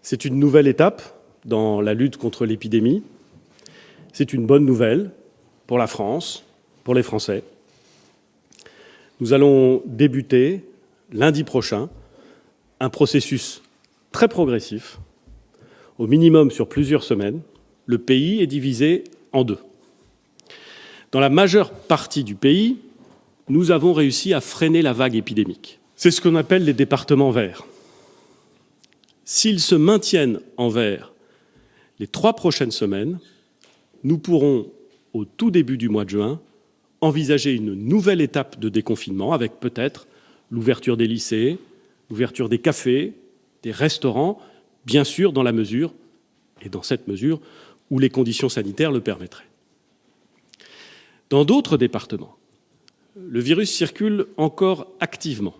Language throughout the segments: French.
C'est une nouvelle étape dans la lutte contre l'épidémie. C'est une bonne nouvelle pour la France, pour les Français. Nous allons débuter lundi prochain un processus très progressif, au minimum sur plusieurs semaines. Le pays est divisé en deux. Dans la majeure partie du pays, nous avons réussi à freiner la vague épidémique. C'est ce qu'on appelle les départements verts. S'ils se maintiennent en vert les 3 prochaines semaines, nous pourrons, au tout début du mois de juin, envisager une nouvelle étape de déconfinement avec peut-être l'ouverture des lycées, l'ouverture des cafés, des restaurants, bien sûr dans la mesure, et dans cette mesure, où les conditions sanitaires le permettraient. Dans d'autres départements, le virus circule encore activement,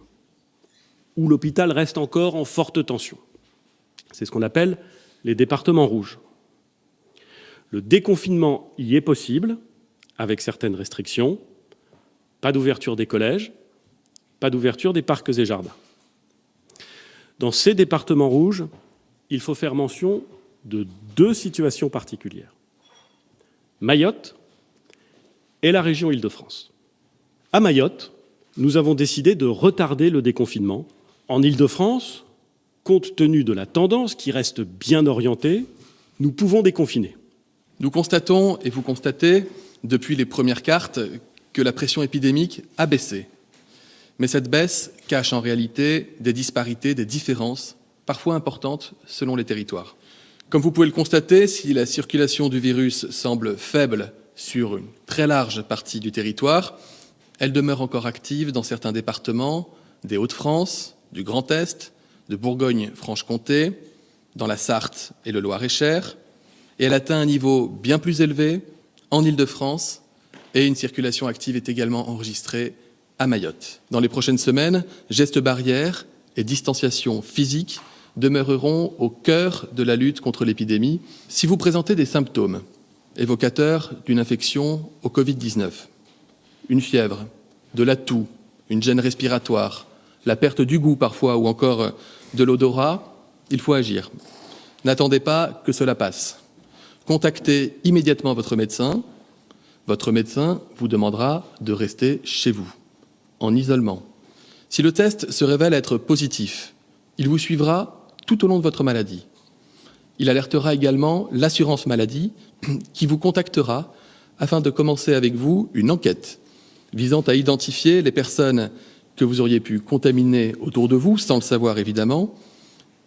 où l'hôpital reste encore en forte tension. C'est ce qu'on appelle les départements rouges. Le déconfinement y est possible, avec certaines restrictions, pas d'ouverture des collèges, pas d'ouverture des parcs et jardins. Dans ces départements rouges, il faut faire mention de 2 situations particulières. Mayotte et la région Île-de-France. À Mayotte, nous avons décidé de retarder le déconfinement. En Île-de-France, compte tenu de la tendance qui reste bien orientée, nous pouvons déconfiner. Nous constatons, et vous constatez, depuis les premières cartes, que la pression épidémique a baissé. Mais cette baisse cache en réalité des disparités, des différences, parfois importantes selon les territoires. Comme vous pouvez le constater, si la circulation du virus semble faible sur une très large partie du territoire, elle demeure encore active dans certains départements des Hauts-de-France, du Grand Est, de Bourgogne-Franche-Comté, dans la Sarthe et le Loir-et-Cher, et elle atteint un niveau bien plus élevé en Île-de-France, et une circulation active est également enregistrée à Mayotte. Dans les prochaines semaines, gestes barrières et distanciation physique demeureront au cœur de la lutte contre l'épidémie. Si vous présentez des symptômes évocateurs d'une infection au Covid-19, une fièvre, de la toux, une gêne respiratoire, la perte du goût parfois ou encore de l'odorat, il faut agir. N'attendez pas que cela passe. Contactez immédiatement votre médecin. Votre médecin vous demandera de rester chez vous, en isolement. Si le test se révèle être positif, il vous suivra tout au long de votre maladie. Il alertera également l'assurance maladie qui vous contactera afin de commencer avec vous une enquête visant à identifier les personnes que vous auriez pu contaminer autour de vous, sans le savoir évidemment,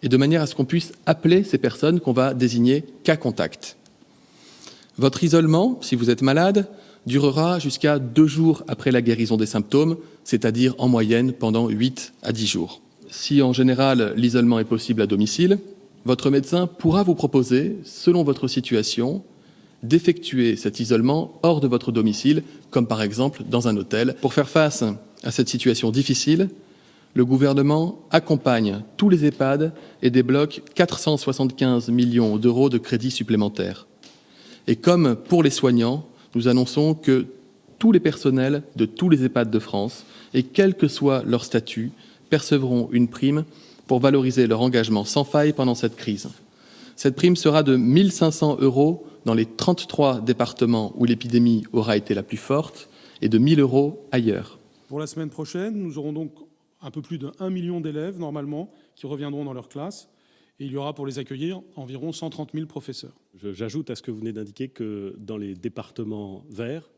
et de manière à ce qu'on puisse appeler ces personnes qu'on va désigner cas contact. Votre isolement, si vous êtes malade, durera jusqu'à 2 jours après la guérison des symptômes, c'est-à-dire en moyenne pendant 8 à 10 jours. Si en général l'isolement est possible à domicile, votre médecin pourra vous proposer, selon votre situation, d'effectuer cet isolement hors de votre domicile, comme par exemple dans un hôtel. Pour faire face à cette situation difficile, le gouvernement accompagne tous les EHPAD et débloque 475 millions d'euros de crédits supplémentaires. Et comme pour les soignants, nous annonçons que tous les personnels de tous les EHPAD de France, et quel que soit leur statut, percevront une prime pour valoriser leur engagement sans faille pendant cette crise. Cette prime sera de 1 500 € dans les 33 départements où l'épidémie aura été la plus forte et de 1 000 € ailleurs. Pour la semaine prochaine, nous aurons donc un peu plus de 1 million d'élèves, normalement, qui reviendront dans leur classe. Et il y aura pour les accueillir environ 130 000 professeurs. J'ajoute à ce que vous venez d'indiquer que dans les départements verts,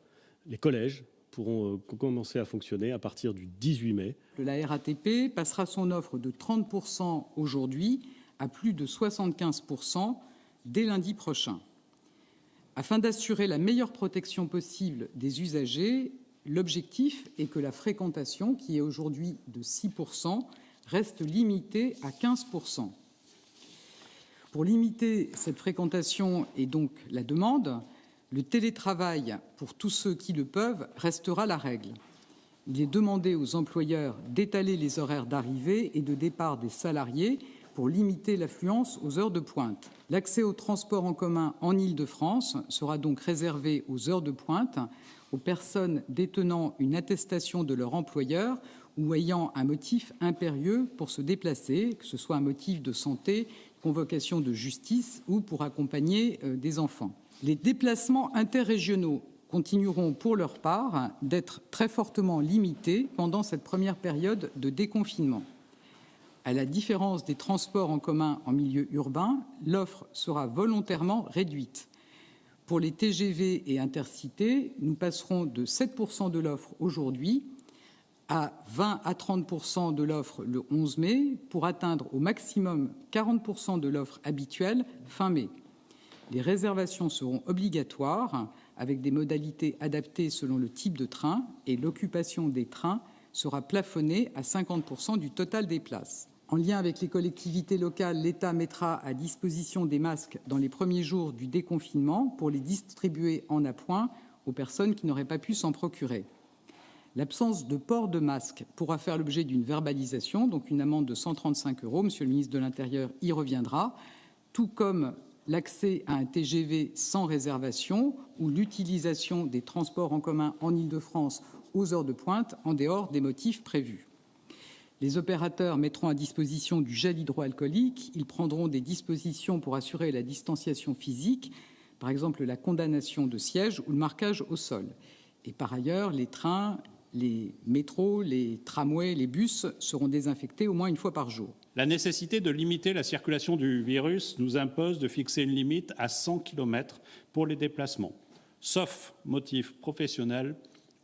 les collèges pourront commencer à fonctionner à partir du 18 mai. La RATP passera son offre de 30% aujourd'hui à plus de 75% dès lundi prochain. Afin d'assurer la meilleure protection possible des usagers, l'objectif est que la fréquentation, qui est aujourd'hui de 6%, reste limitée à 15%. Pour limiter cette fréquentation et donc la demande, le télétravail, pour tous ceux qui le peuvent, restera la règle. Il est demandé aux employeurs d'étaler les horaires d'arrivée et de départ des salariés pour limiter l'affluence aux heures de pointe. L'accès aux transports en commun en Île-de-France sera donc réservé aux heures de pointe, aux personnes détenant une attestation de leur employeur ou ayant un motif impérieux pour se déplacer, que ce soit un motif de santé, convocation de justice ou pour accompagner des enfants. Les déplacements interrégionaux continueront pour leur part d'être très fortement limités pendant cette première période de déconfinement. À la différence des transports en commun en milieu urbain, l'offre sera volontairement réduite. Pour les TGV et Intercités, nous passerons de 7% de l'offre aujourd'hui à 20 à 30% de l'offre le 11 mai, pour atteindre au maximum 40% de l'offre habituelle fin mai. Les réservations seront obligatoires, avec des modalités adaptées selon le type de train, et l'occupation des trains sera plafonnée à 50% du total des places. En lien avec les collectivités locales, l'État mettra à disposition des masques dans les premiers jours du déconfinement pour les distribuer en appoint aux personnes qui n'auraient pas pu s'en procurer. L'absence de port de masque pourra faire l'objet d'une verbalisation, donc une amende de 135 €. Monsieur le ministre de l'Intérieur y reviendra, tout comme l'accès à un TGV sans réservation ou l'utilisation des transports en commun en Île-de-France aux heures de pointe en dehors des motifs prévus. Les opérateurs mettront à disposition du gel hydroalcoolique. Ils prendront des dispositions pour assurer la distanciation physique, par exemple la condamnation de sièges ou le marquage au sol. Et par ailleurs, les trains, les métros, les tramways, les bus seront désinfectés au moins une fois par jour. La nécessité de limiter la circulation du virus nous impose de fixer une limite à 100 km pour les déplacements, sauf motif professionnel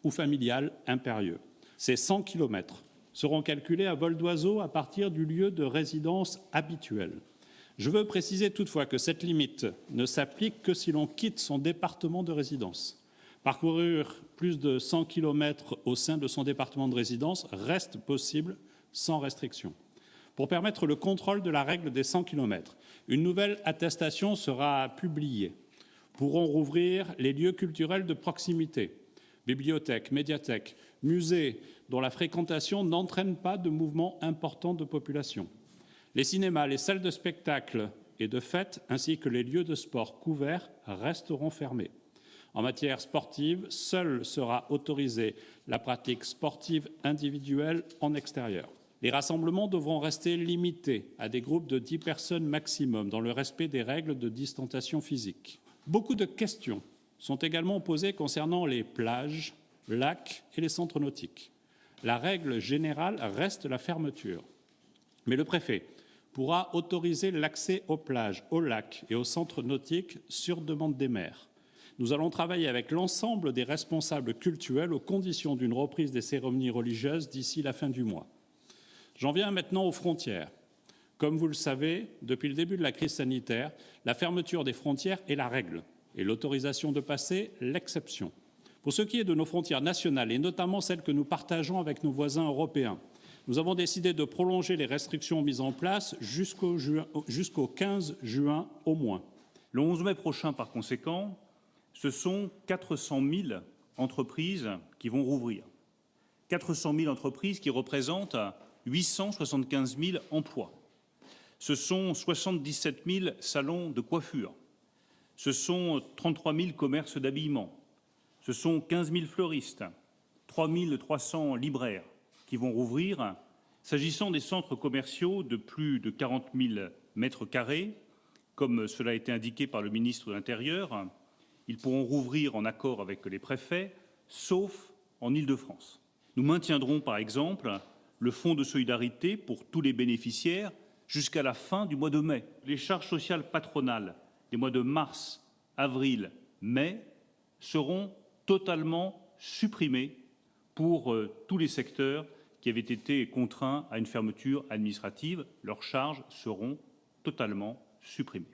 ou familial impérieux. Ces 100 km seront calculés à vol d'oiseau à partir du lieu de résidence habituel. Je veux préciser toutefois que cette limite ne s'applique que si l'on quitte son département de résidence. Parcourir plus de 100 km au sein de son département de résidence reste possible sans restriction. Pour permettre le contrôle de la règle des 100 km, une nouvelle attestation sera publiée. Pourront rouvrir les lieux culturels de proximité, bibliothèques, médiathèques, musées dont la fréquentation n'entraîne pas de mouvement important de population. Les cinémas, les salles de spectacle et de fêtes, ainsi que les lieux de sport couverts resteront fermés. En matière sportive, seule sera autorisée la pratique sportive individuelle en extérieur. Les rassemblements devront rester limités à des groupes de 10 personnes maximum dans le respect des règles de distanciation physique. Beaucoup de questions sont également posées concernant les plages, lacs et les centres nautiques. La règle générale reste la fermeture. Mais le préfet pourra autoriser l'accès aux plages, aux lacs et aux centres nautiques sur demande des maires. Nous allons travailler avec l'ensemble des responsables cultuels aux conditions d'une reprise des cérémonies religieuses d'ici la fin du mois. J'en viens maintenant aux frontières. Comme vous le savez, depuis le début de la crise sanitaire, la fermeture des frontières est la règle et l'autorisation de passer l'exception. Pour ce qui est de nos frontières nationales, et notamment celles que nous partageons avec nos voisins européens, nous avons décidé de prolonger les restrictions mises en place jusqu'au 15 juin au moins. Le 11 mai prochain, par conséquent, ce sont 400 000 entreprises qui vont rouvrir. 400 000 entreprises qui représentent 875 000 emplois. Ce sont 77 000 salons de coiffure. Ce sont 33 000 commerces d'habillement. Ce sont 15 000 fleuristes, 3 300 libraires qui vont rouvrir. S'agissant des centres commerciaux de plus de 40 000 mètres carrés, comme cela a été indiqué par le ministre de l'Intérieur, ils pourront rouvrir en accord avec les préfets, sauf en Île-de-France. Nous maintiendrons, par exemple, le fonds de solidarité pour tous les bénéficiaires jusqu'à la fin du mois de mai. Les charges sociales patronales des mois de mars, avril, mai seront totalement supprimées pour tous les secteurs qui avaient été contraints à une fermeture administrative. Leurs charges seront totalement supprimées.